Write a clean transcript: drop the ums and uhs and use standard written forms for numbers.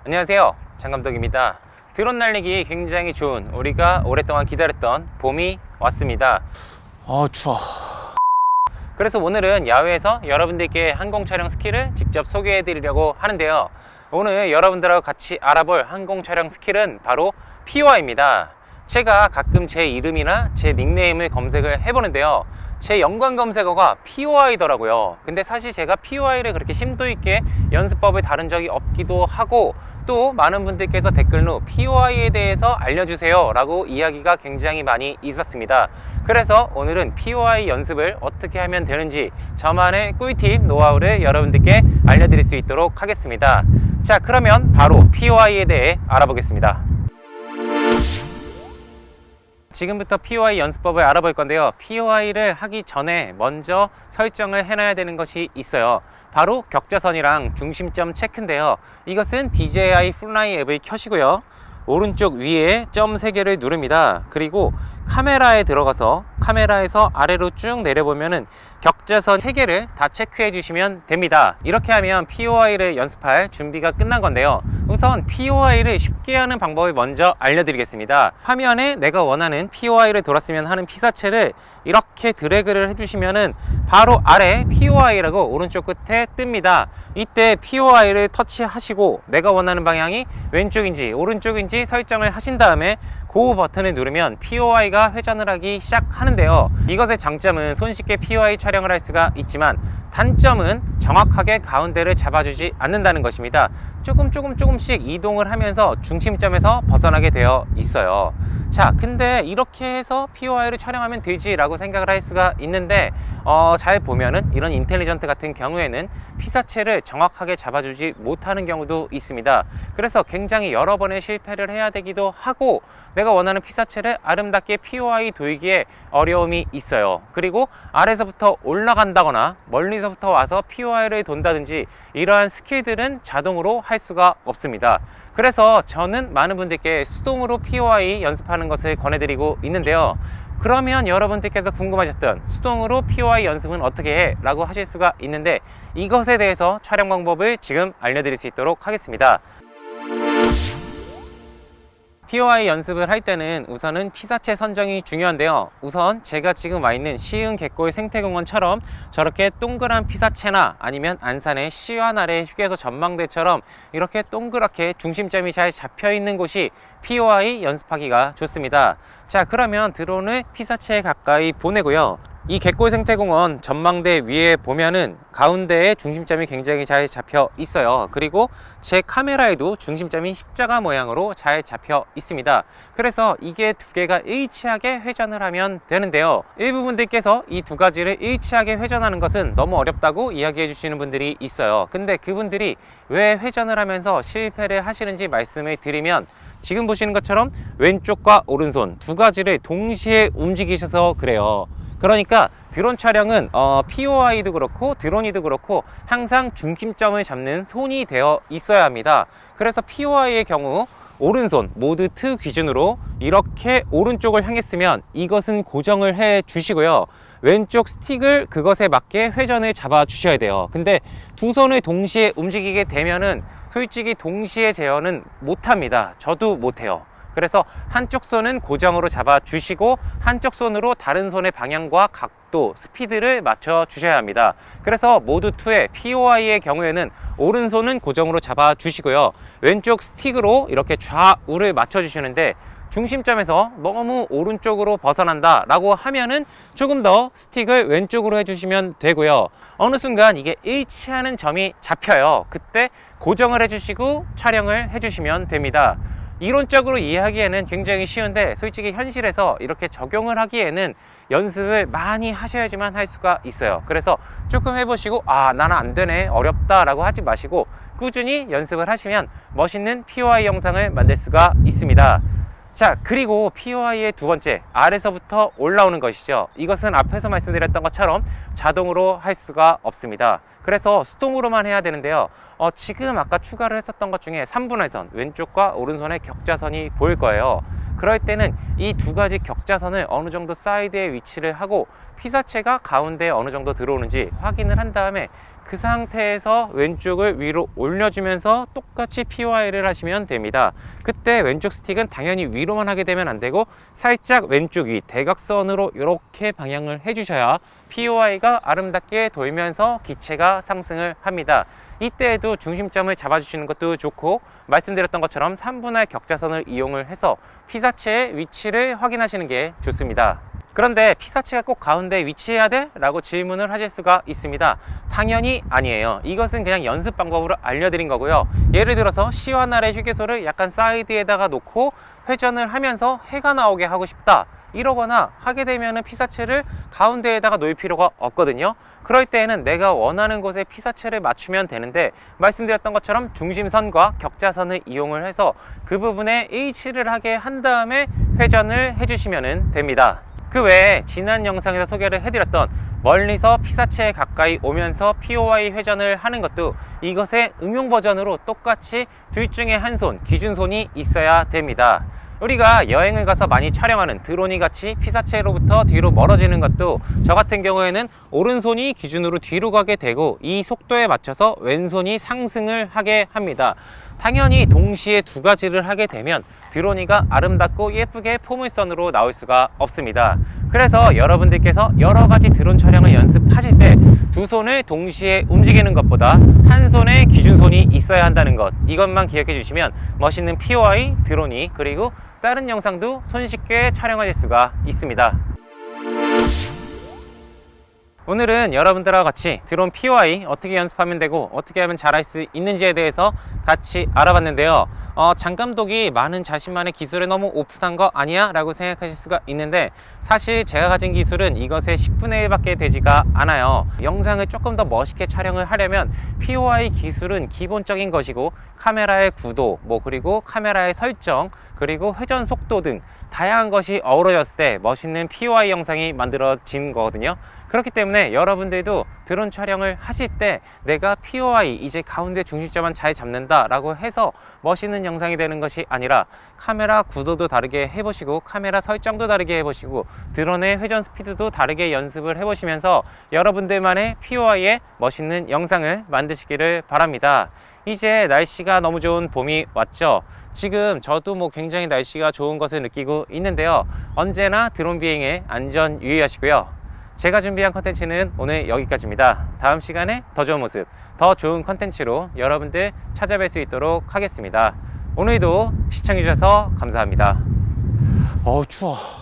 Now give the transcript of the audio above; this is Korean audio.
안녕하세요, 장감독입니다. 드론 날리기 굉장히 좋은, 우리가 오랫동안 기다렸던 봄이 왔습니다. 추워. 그래서 오늘은 야외에서 여러분들께 항공 촬영 스킬을 직접 소개해 드리려고 하는데요. 오늘 여러분들하고 같이 알아볼 항공 촬영 스킬은 바로 POI입니다. 제가 가끔 제 이름이나 제 닉네임을 검색을 해보는데요, 제 연관 검색어가 POI더라고요. 근데 사실 제가 POI를 그렇게 심도 있게 연습법을 다룬 적이 없기도 하고, 또 많은 분들께서 댓글로 POI에 대해서 알려주세요 라고 이야기가 굉장히 많이 있었습니다. 그래서 오늘은 POI 연습을 어떻게 하면 되는지 저만의 꿀팁 노하우를 여러분들께 알려드릴 수 있도록 하겠습니다. 자, 그러면 바로 POI에 대해 알아보겠습니다. 지금부터 POI 연습법을 알아볼 건데요, POI를 하기 전에 먼저 설정을 해놔야 되는 것이 있어요. 바로 격자선이랑 중심점 체크인데요, 이것은 DJI Fly 앱을 켜시고요, 오른쪽 위에 점 3개를 누릅니다. 그리고 카메라에 들어가서 카메라에서 아래로 쭉 내려보면은 격자선 3개를 다 체크해 주시면 됩니다. 이렇게 하면 POI를 연습할 준비가 끝난 건데요, 우선 POI를 쉽게 하는 방법을 먼저 알려드리겠습니다. 화면에 내가 원하는 POI를 돌았으면 하는 피사체를 이렇게 드래그를 해주시면은 바로 아래 POI라고 오른쪽 끝에 뜹니다. 이때 POI를 터치하시고 내가 원하는 방향이 왼쪽인지 오른쪽인지 설정을 하신 다음에 고 버튼을 누르면 POI가 회전을 하기 시작하는데요, 이것의 장점은 손쉽게 POI 촬영을 할 수가 있지만 단점은 정확하게 가운데를 잡아주지 않는다는 것입니다. 조금씩 이동을 하면서 중심점에서 벗어나게 되어 있어요. 자, 근데 이렇게 해서 POI를 촬영하면 되지 라고 생각을 할 수가 있는데, 잘 보면은 이런 인텔리전트 같은 경우에는 피사체를 정확하게 잡아주지 못하는 경우도 있습니다. 그래서 굉장히 여러 번의 실패를 해야 되기도 하고, 내가 원하는 피사체를 아름답게 POI 돌기에 어려움이 있어요. 그리고 아래서부터 올라간다거나 멀리서부터 와서 POI를 돈다든지 이러한 스킬들은 자동으로 할 수가 없습니다. 그래서 저는 많은 분들께 수동으로 POI 연습하는 것을 권해드리고 있는데요, 그러면 여러분들께서 궁금하셨던 수동으로 POI 연습은 어떻게 해? 라고 하실 수가 있는데, 이것에 대해서 촬영 방법을 지금 알려드릴 수 있도록 하겠습니다. POI 연습을 할 때는 우선은 피사체 선정이 중요한데요, 우선 제가 지금 와 있는 시흥 갯골 생태공원처럼 저렇게 동그란 피사체나 아니면 안산의 시완 아래 휴게소 전망대처럼 이렇게 동그랗게 중심점이 잘 잡혀 있는 곳이 POI 연습하기가 좋습니다. 자, 그러면 드론을 피사체에 가까이 보내고요, 이 갯골 생태공원 전망대 위에 보면은 가운데에 중심점이 굉장히 잘 잡혀 있어요. 그리고 제 카메라에도 중심점이 십자가 모양으로 잘 잡혀 있습니다. 그래서 이게 두 개가 일치하게 회전을 하면 되는데요, 일부분들께서 이 두 가지를 일치하게 회전하는 것은 너무 어렵다고 이야기해 주시는 분들이 있어요. 근데 그분들이 왜 회전을 하면서 실패를 하시는지 말씀을 드리면, 지금 보시는 것처럼 왼쪽과 오른손 두 가지를 동시에 움직이셔서 그래요. 그러니까 드론 촬영은 POI도 그렇고 드론이도 그렇고 항상 중심점을 잡는 손이 되어 있어야 합니다. 그래서 POI의 경우 오른손 모드 2 기준으로 이렇게 오른쪽을 향했으면 이것은 고정을 해 주시고요, 왼쪽 스틱을 그것에 맞게 회전을 잡아 주셔야 돼요. 근데 두 손을 동시에 움직이게 되면은 솔직히 동시에 제어는 못합니다. 저도 못해요. 그래서 한쪽 손은 고정으로 잡아 주시고 한쪽 손으로 다른 손의 방향과 각도, 스피드를 맞춰 주셔야 합니다. 그래서 모드 2의 POI의 경우에는 오른손은 고정으로 잡아 주시고요, 왼쪽 스틱으로 이렇게 좌우를 맞춰 주시는데, 중심점에서 너무 오른쪽으로 벗어난다 라고 하면은 조금 더 스틱을 왼쪽으로 해주시면 되고요, 어느 순간 이게 일치하는 점이 잡혀요. 그때 고정을 해주시고 촬영을 해주시면 됩니다. 이론적으로 이해하기에는 굉장히 쉬운데 솔직히 현실에서 이렇게 적용을 하기에는 연습을 많이 하셔야지만 할 수가 있어요. 그래서 조금 해보시고 나는 안 되네, 어렵다 라고 하지 마시고 꾸준히 연습을 하시면 멋있는 POI 영상을 만들 수가 있습니다. 자, 그리고 POI의 두 번째, 아래서부터 올라오는 것이죠. 이것은 앞에서 말씀드렸던 것처럼 자동으로 할 수가 없습니다. 그래서 수동으로만 해야 되는데요, 지금 아까 추가를 했었던 것 중에 3분할선, 왼쪽과 오른손의 격자선이 보일 거예요. 그럴 때는 이 두 가지 격자선을 어느 정도 사이드에 위치를 하고 피사체가 가운데에 어느 정도 들어오는지 확인을 한 다음에 그 상태에서 왼쪽을 위로 올려주면서 똑같이 POI를 하시면 됩니다. 그때 왼쪽 스틱은 당연히 위로만 하게 되면 안 되고 살짝 왼쪽 위 대각선으로 이렇게 방향을 해주셔야 POI가 아름답게 돌면서 기체가 상승을 합니다. 이때에도 중심점을 잡아주시는 것도 좋고, 말씀드렸던 것처럼 3분할 격자선을 이용을 해서 피사체의 위치를 확인하시는 게 좋습니다. 그런데 피사체가 꼭 가운데 위치해야 돼? 라고 질문을 하실 수가 있습니다. 당연히 아니에요. 이것은 그냥 연습 방법으로 알려드린 거고요. 예를 들어서 C와 R의 휴게소를 약간 사이드에다가 놓고 회전을 하면서 해가 나오게 하고 싶다, 이러거나 하게 되면은 피사체를 가운데에다가 놓을 필요가 없거든요. 그럴 때에는 내가 원하는 곳에 피사체를 맞추면 되는데, 말씀드렸던 것처럼 중심선과 격자선을 이용을 해서 그 부분에 H를 하게 한 다음에 회전을 해주시면 됩니다. 그 외에 지난 영상에서 소개를 해드렸던 멀리서 피사체에 가까이 오면서 POI 회전을 하는 것도 이것의 응용 버전으로 똑같이 둘 중에 한 손, 기준손이 있어야 됩니다. 우리가 여행을 가서 많이 촬영하는 드론이 같이 피사체로부터 뒤로 멀어지는 것도 저 같은 경우에는 오른손이 기준으로 뒤로 가게 되고 이 속도에 맞춰서 왼손이 상승을 하게 합니다. 당연히 동시에 두 가지를 하게 되면 드론이가 아름답고 예쁘게 포물선으로 나올 수가 없습니다. 그래서 여러분들께서 여러 가지 드론 촬영을 연습하실 때 두 손을 동시에 움직이는 것보다 한 손에 기준손이 있어야 한다는 것, 이것만 기억해 주시면 멋있는 POI, 드론이, 그리고 다른 영상도 손쉽게 촬영하실 수가 있습니다. 오늘은 여러분들과 같이 드론 POI 어떻게 연습하면 되고 어떻게 하면 잘할 수 있는지에 대해서 같이 알아봤는데요. 장감독이 많은 자신만의 기술에 너무 오픈한 거 아니야? 라고 생각하실 수가 있는데, 사실 제가 가진 기술은 이것의 10분의 1밖에 되지가 않아요. 영상을 조금 더 멋있게 촬영을 하려면 POI 기술은 기본적인 것이고, 카메라의 구도, 그리고 카메라의 설정, 그리고 회전 속도 등 다양한 것이 어우러졌을 때 멋있는 POI 영상이 만들어진 거거든요. 그렇기 때문에 여러분들도 드론 촬영을 하실 때 내가 POI 이제 가운데 중심점만 잘 잡는다 라고 해서 멋있는 영상이 되는 것이 아니라 카메라 구도도 다르게 해보시고 카메라 설정도 다르게 해보시고 드론의 회전 스피드도 다르게 연습을 해보시면서 여러분들만의 POI의 멋있는 영상을 만드시기를 바랍니다. 이제 날씨가 너무 좋은 봄이 왔죠. 지금 저도 굉장히 날씨가 좋은 것을 느끼고 있는데요. 언제나 드론 비행에 안전 유의하시고요. 제가 준비한 컨텐츠는 오늘 여기까지입니다. 다음 시간에 더 좋은 모습, 더 좋은 컨텐츠로 여러분들 찾아뵐 수 있도록 하겠습니다. 오늘도 시청해주셔서 감사합니다. 추워.